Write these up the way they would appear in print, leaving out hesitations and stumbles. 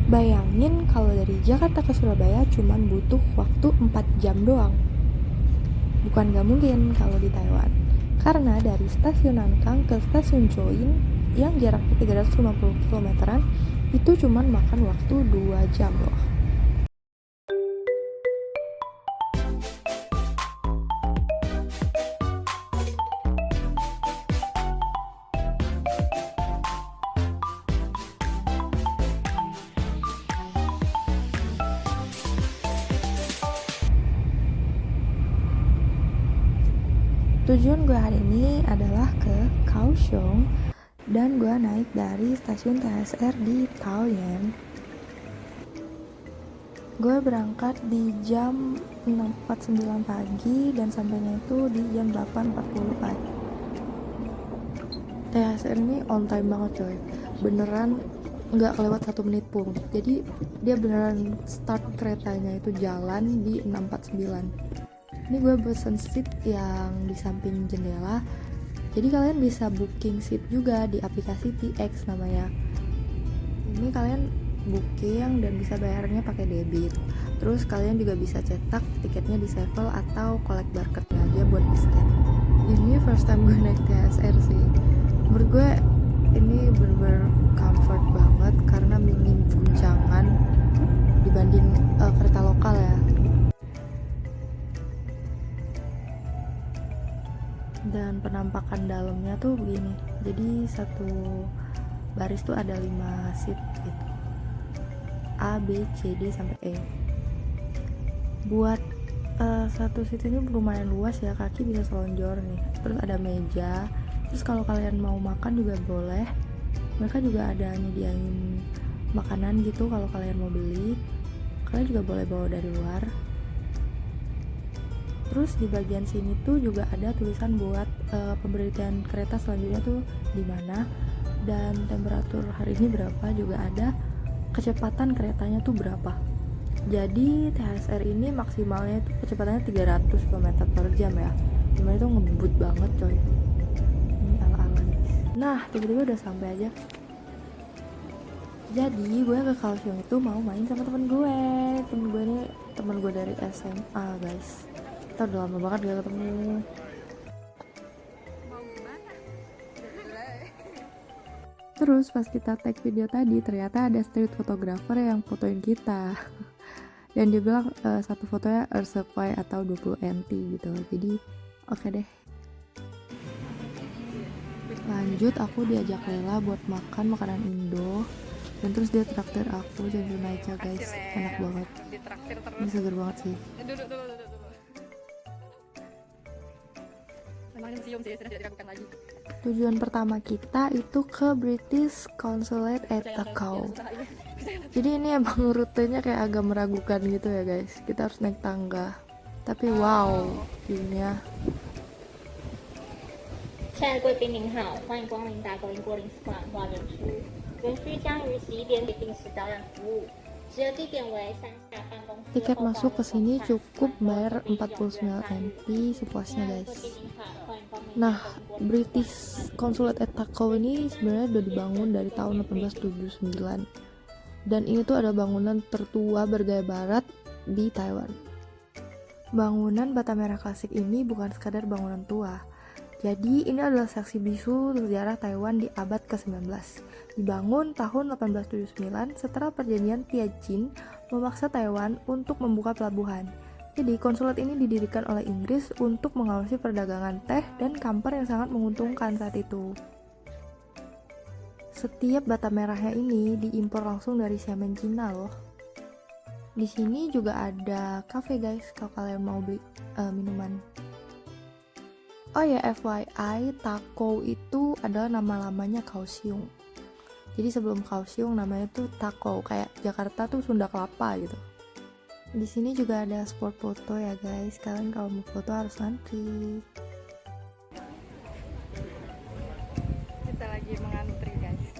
Bayangin kalau dari Jakarta ke Surabaya cuman butuh waktu 4 jam doang. Bukan gak mungkin kalau di Taiwan. Karena dari stasiun Nankang ke stasiun Join yang jaraknya 350 km itu cuman makan waktu 2 jam loh. Tujuan gue hari ini adalah ke Kaohsiung dan gue naik dari stasiun THSR di Taoyuan. Gue berangkat di jam 6.49 pagi dan sampainya itu di jam 8.40 pagi. THSR ini on time banget coy, beneran nggak kelewat 1 menit pun. Jadi dia beneran start keretanya itu jalan di 6.49. Ini gue pesen seat yang di samping jendela. Jadi kalian bisa booking seat juga di aplikasi TX namanya. Ini kalian booking dan bisa bayarnya pakai debit. Terus kalian juga bisa cetak tiketnya di Sevel atau collect barcode-nya aja buat di-scan. Ini first time gue naik THSR sih. Menurut gue ini bener-bener comfort banget karena minim guncangan dibanding kereta lokal ya. Dan penampakan dalamnya tuh begini, jadi satu baris tuh ada 5 seat gitu, A, B, C, D sampai E. Buat satu seat ini lumayan luas ya, kaki bisa selonjor nih. Terus ada meja, terus kalau kalian mau makan juga boleh, mereka juga ada nyediain makanan gitu. Kalau kalian mau beli, kalian juga boleh bawa dari luar. Terus di bagian sini tuh juga ada tulisan buat pemberitahuan kereta selanjutnya tuh di mana dan temperatur hari ini berapa, juga ada kecepatan keretanya tuh berapa. Jadi THSR ini maksimalnya itu kecepatannya 300 km per jam ya. Cuma itu ngebut banget coy. Ini ala-ala guys. Nah tiba-tiba udah sampai aja. Jadi gue ke Kaohsiung itu mau main sama temen gue. Temen gue ini temen gue dari SMA guys. Kita udah lama banget gak ketemu. Terus pas kita tag video tadi ternyata ada street photographer yang fotoin kita. Dan dia bilang satu fotonya Earth Supply atau 20 NT gitu. Jadi oke deh. Lanjut aku diajak Lela buat makan makanan Indo. Dan terus dia traktir aku janjun aja guys. Enak banget. Ini seger banget sih. Tujuan pertama kita itu ke British Consulate at Takao. Jadi ini emang rutenya kayak agak meragukan gitu ya guys. Kita harus naik tangga. Tapi wow, view-nya. 亲爱的贵宾您好，欢迎光临达格林柏林 SPA 花园区。园区将于11点定时导览服务，集合地点为山下办公室。 Tiket masuk ke sini cukup bayar 49 NT sepuasnya guys. Nah, British Consulate at Takao ini sebenarnya udah dibangun dari tahun 1879. Dan ini tuh ada bangunan tertua bergaya barat di Taiwan. Bangunan bata merah klasik ini bukan sekadar bangunan tua. Jadi ini adalah saksi bisu sejarah Taiwan di abad ke-19. Dibangun tahun 1879 setelah perjanjian Tianjin memaksa Taiwan untuk membuka pelabuhan. Jadi konsulat ini didirikan oleh Inggris untuk mengawasi perdagangan teh dan kamper yang sangat menguntungkan saat itu. Setiap bata merahnya ini diimpor langsung dari Xiamen, Cina loh. Di sini juga ada cafe guys kalau kalian mau beli minuman. Oh ya FYI, Takao itu adalah nama lamanya Kaohsiung. Jadi sebelum Kaohsiung namanya tuh Takao, kayak Jakarta tuh Sunda Kelapa gitu. Di sini juga ada spot foto ya guys. Kalian kalau mau foto harus ngantri. Kita lagi mengantri guys.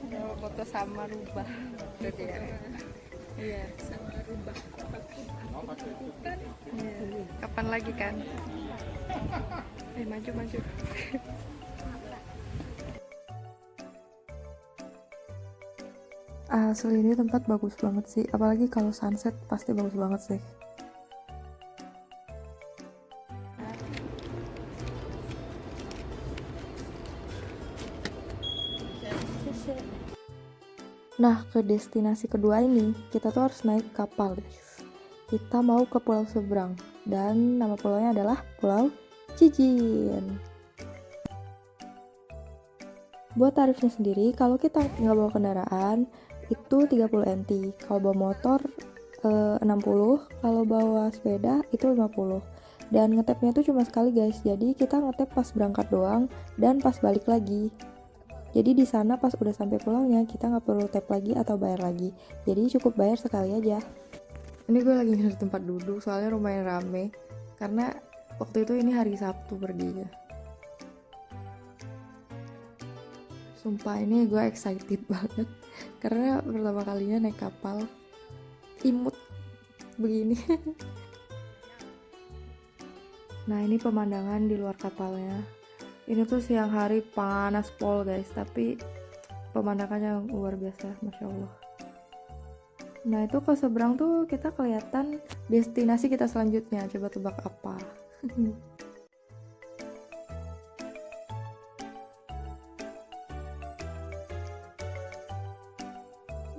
Mau foto sama rubah. Iya. Sama rubah. Iya. Kapan lagi kan? Maju. Asli ini tempat bagus banget sih, apalagi kalau sunset pasti bagus banget sih. Nah, ke destinasi kedua ini kita tuh harus naik kapal guys. Kita mau ke pulau seberang dan nama pulaunya adalah Pulau Cijin. Buat tarifnya sendiri, kalau kita nggak bawa kendaraan itu 30 NT, kalau bawa motor 60, kalau bawa sepeda itu 50. Dan ngetapnya tuh cuma sekali guys, jadi kita ngetap pas berangkat doang dan pas balik lagi. Jadi di sana pas udah sampai pulaunya kita nggak perlu tap lagi atau bayar lagi, jadi cukup bayar sekali aja. Ini gue lagi nyari tempat duduk soalnya lumayan rame karena waktu itu ini hari Sabtu perginya. Sumpah ini gue excited banget karena pertama kalinya naik kapal, imut begini. Nah ini pemandangan di luar kapalnya. Ini tuh siang hari panas pol guys, tapi pemandangannya luar biasa, masya Allah. Nah itu ke seberang tuh kita kelihatan destinasi kita selanjutnya. Coba tebak apa?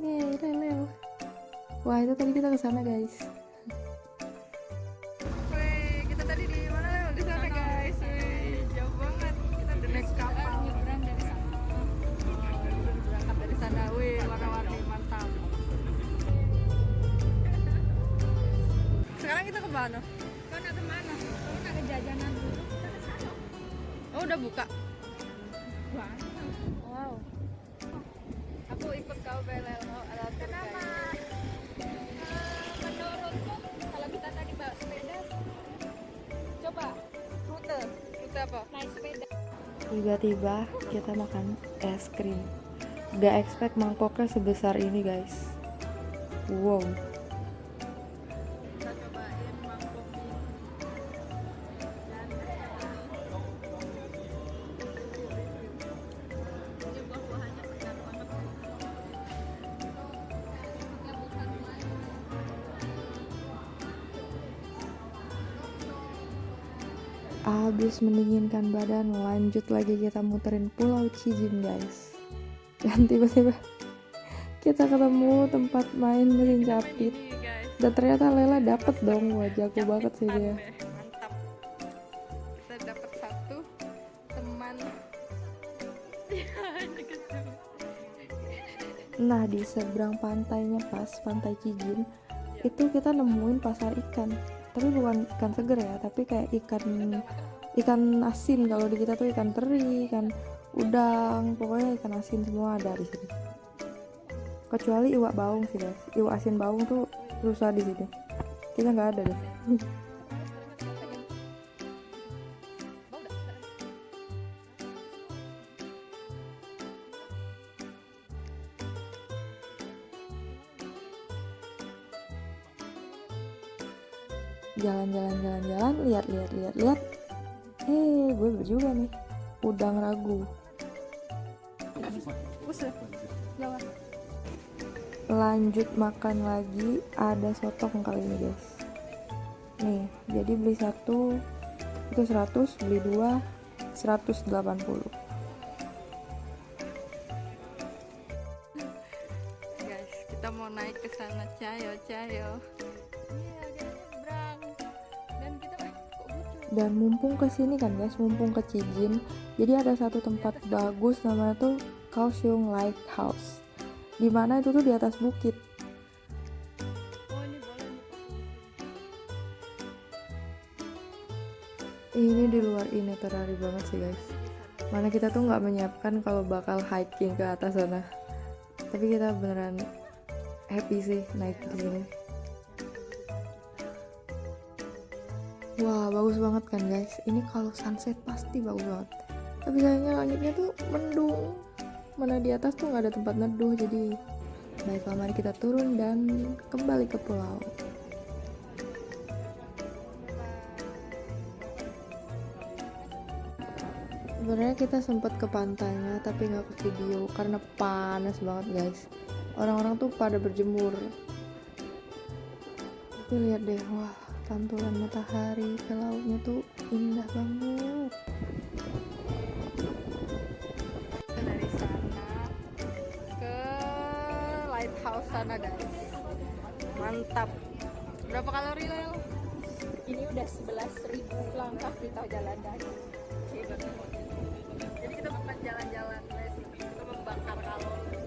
Nih, lelel. Wah itu tadi kita kesana guys. Wih, kita tadi di mana Lel? Di sana guys. Wih, jauh banget. Kita udah naik kapal. Nyebrang dari sana. Udah berangkat dari sana. Wih, warna-warni mantap. Sekarang kita ke mana? Kau nak kemana? Kau nak ke jajanan dulu? Kita ke sana. Oh, udah buka. Wah. Wow. Aku ikut kau Belel mau ada tour Kenapa? Menurutku kalau kita tadi bawa sepeda, coba rute. Rute apa? naik sepeda. Tiba-tiba kita makan es krim. Gak expect mangkoknya sebesar ini guys. Wow. Kita cobain mangkok ini. Ini buah-buahannya pedas banget. Abis mendinginkan badan, lanjut lagi kita muterin Pulau Cijin guys. Dan tiba-tiba kita ketemu tempat main mesin capit. Ini guys. Dan ternyata Lela dapet dong, wah jago Capit banget sih fun dia. deh, mantap. Kita dapat satu teman. Nah di seberang pantainya pas pantai Cijin itu kita nemuin pasar ikan, tapi bukan ikan seger ya, tapi kayak ikan asin. Kalau di kita tuh ikan teri, ikan udang, pokoknya ikan asin semua ada di sini. Kecuali iwak baung sih guys, iwak asin baung tuh susah di sini. Kayaknya nggak ada deh. Jalan-jalan, lihat. Gue beli juga nih udang ragu. Lanjut makan lagi, ada sotong kali ini guys. Nih, jadi beli satu itu 100, beli dua 180. Guys, kita mau naik ke sana, cayo. Iya, kita nyebrang. Dan kita kok butuh. Dan mumpung kesini kan guys, mumpung ke Cijin, jadi ada satu tempat bagus namanya tuh Kaohsiung Lighthouse. Dimana itu tuh di atas bukit. Oh, ini boleh nih. Ini di luar ini terari banget sih guys. Mana kita tuh nggak menyiapkan kalau bakal hiking ke atas sana. Tapi kita beneran happy sih naik di sini. Wah bagus banget kan guys. Ini kalau sunset pasti bagus banget. Tapi sayangnya langitnya tuh mendung. Mana di atas tuh nggak ada tempat neduh. Jadi baiklah mari kita turun dan kembali ke pulau. Sebenarnya kita sempat ke pantainya tapi nggak ke video karena panas banget guys. Orang-orang tuh pada berjemur. Tapi lihat deh, wah pantulan matahari ke lautnya tuh indah banget. Dari sana ke lighthouse sana guys. Mantap. Berapa kalori Lel? Ini udah 11.000 langkah kita jalan kaki. Jadi kita bukan jalan-jalan guys, kita membakar kalori.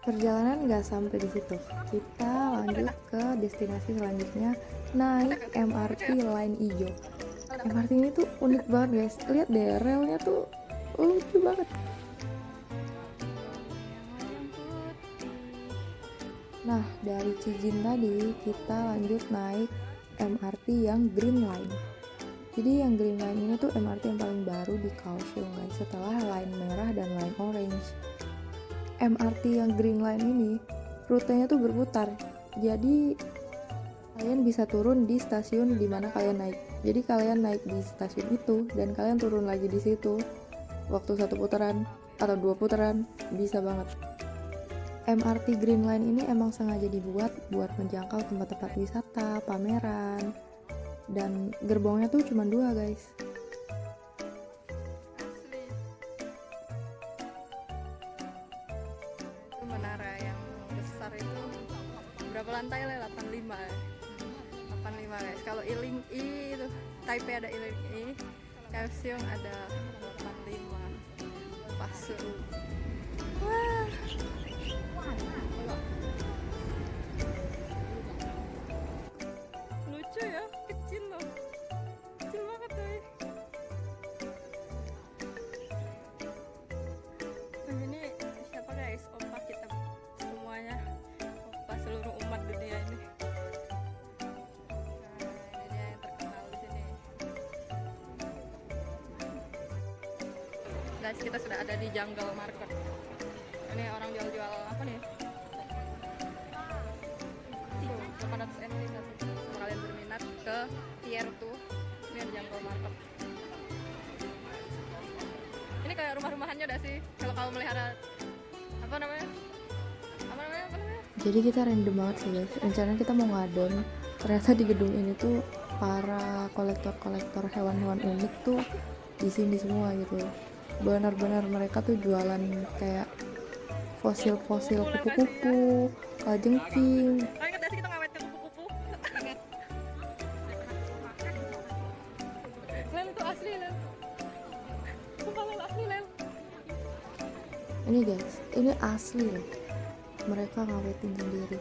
Perjalanan nggak sampai di situ. Kita lanjut ke destinasi selanjutnya, naik MRT Line Ijo. MRT ini tuh unik banget guys. Lihat deh, relnya tuh lucu banget. Nah, dari Cijin tadi kita lanjut naik MRT yang Green Line. Jadi yang Green Line ini tuh MRT yang paling baru di Kaohsiung guys, setelah line merah dan line orange. MRT yang Green Line ini rutenya tuh berputar. Jadi kalian bisa turun di stasiun di mana kalian naik. Jadi kalian naik di stasiun itu dan kalian turun lagi di situ. Waktu 1 putaran atau 2 putaran bisa banget. MRT Green Line ini emang sengaja dibuat buat menjangkau tempat-tempat wisata, pameran, dan gerbongnya tuh cuma 2 guys. Asli. Itu menara yang besar itu berapa lantai lah? 85 ya. 85 guys. Kalau Iling I itu Taipei ada Iling I, Kaohsiung ada 85. Pas seru. Wah. Lucu ya, kecil loh. Kecil banget coy. Ini siapa guys? Opa kita semuanya. Opa seluruh umat dunia ini. Nah, ini dia yang terkenal di sini. Guys, kita sudah ada di Jungle Market. Ini orang jual-jual apa nih? Tuh, 800 NT satu. Kalau kalian berminat ke Tier tuh, ini ada Jungle Market. Ini kayak rumah-rumahannya udah sih. Kalau kamu melihara apa namanya? Jadi kita random banget sih guys. Rencananya kita mau ngadon. Ternyata di gedung ini tuh para kolektor-kolektor hewan-hewan unik tuh di sini semua gitu. Benar-benar mereka tuh jualan kayak fosil-fosil kupu-kupu, kalajengking. Kalian ingat gak sih kita ngawet ke kupu-kupu? Ingat. Lel itu asli Lel. Sumpah Lel asli Lel. Ini guys, ini asli loh. Mereka ngawetin sendiri.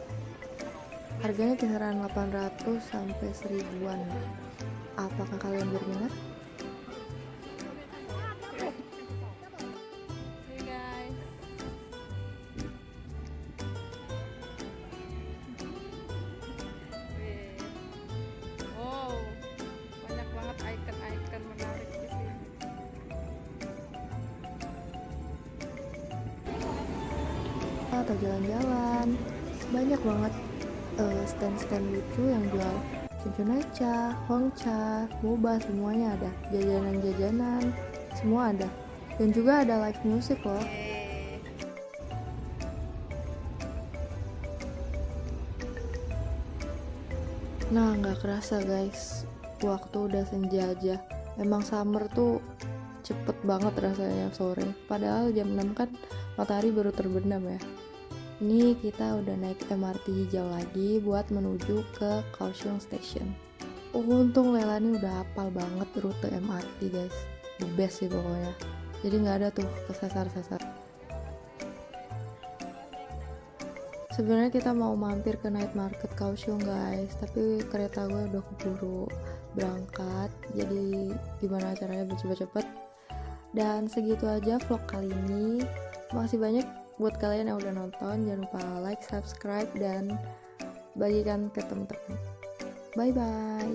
Harganya kisaran 800 sampai 1000-an. Apakah kalian berminat? Hey guys. Wih. Wow, banyak banget icon-icon menarik di sini. Atau jalan-jalan, banyak banget stand-stand lucu yang jual Cincunacha, Hongcha, boba, semuanya ada. Jajanan-jajanan semua ada, dan juga ada live music loh. Yeay. Nah, nggak kerasa guys, waktu udah senja aja. Emang summer tuh cepet banget rasanya sore. Padahal jam 6 kan matahari baru terbenam ya. Ini kita udah naik MRT hijau lagi buat menuju ke Kaohsiung Station. Untung Lela nih udah hafal banget rute MRT guys. The best sih pokoknya. Jadi nggak ada tuh kesasar-sasar. Sebenarnya kita mau mampir ke night market Kaohsiung guys, tapi kereta gue udah keburu berangkat, jadi gimana caranya cepet-cepet. Dan segitu aja vlog kali ini. Makasih banyak buat kalian yang udah nonton. Jangan lupa like, subscribe, dan bagikan ke teman-teman. Bye bye.